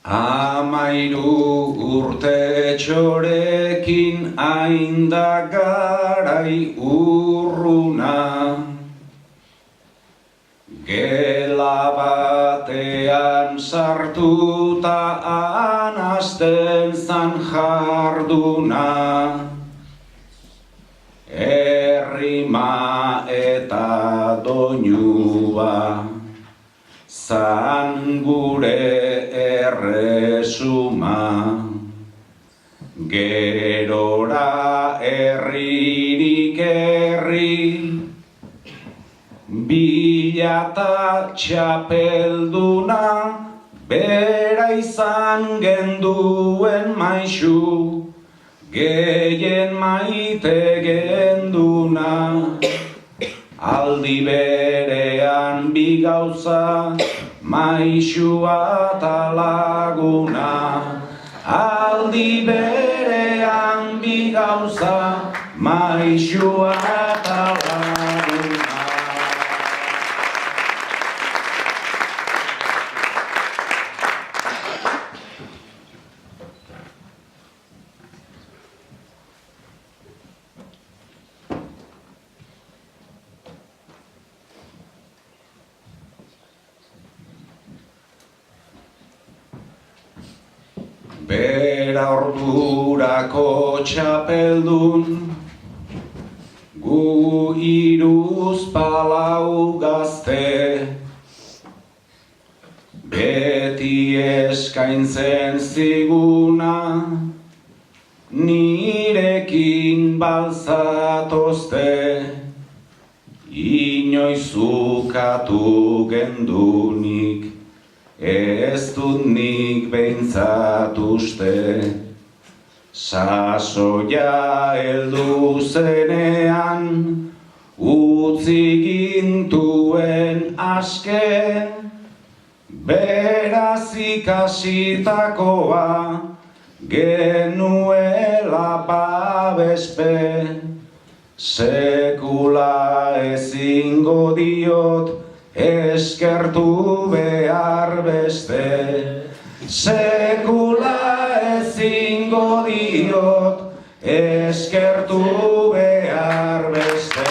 13 urte txorekin ainda garai urruna. Gela batean sartuta anazten zan jarduna. Errima eta doinua zan gure erresuma. Gerora herririk herri, bilata txapelduna, bera izan genduen maisu, gehien maite genduna. Aldi berean bi gauza, maisua eta laguna. Aldi berean bi gauza, maisua eta laguna. Bera ordurako txapeldun, gu hiruzpalau gazte. Beti eskaintzen ziguna, nirekin balzatozte. Inoiz ukatu gendunik, ez dut nik behintzat uste. Sasoia heldu zenean, utzi gintuen aske. Beraz ikasitakoa, genuela babespe. Sekula ezingo diot, eskertu behar beste. Sekula ezingo diot, eskertu behar beste.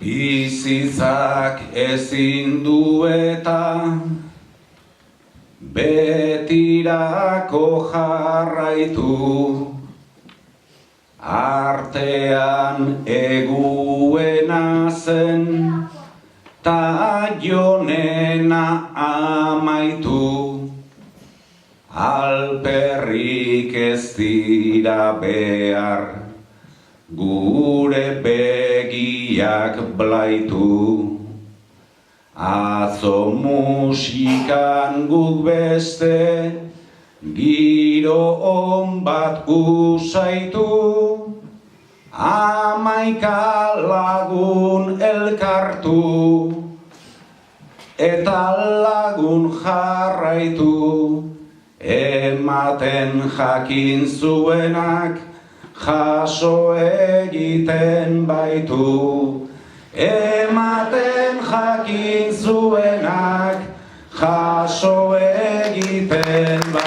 Bizitzak ezin du eta betirako jarraitu. Artean eguena zen, ta jonena amaitu. Alperrik ez dira behar, gure begiak blaitu. Atzo musikan guk beste, giro on bat usaitu. 11 lagun elkartu, eta lagun jarraitu. Ematen jakin zuenak, jaso egiten baitu. Ematen jakin zuenak, jaso egiten baitu.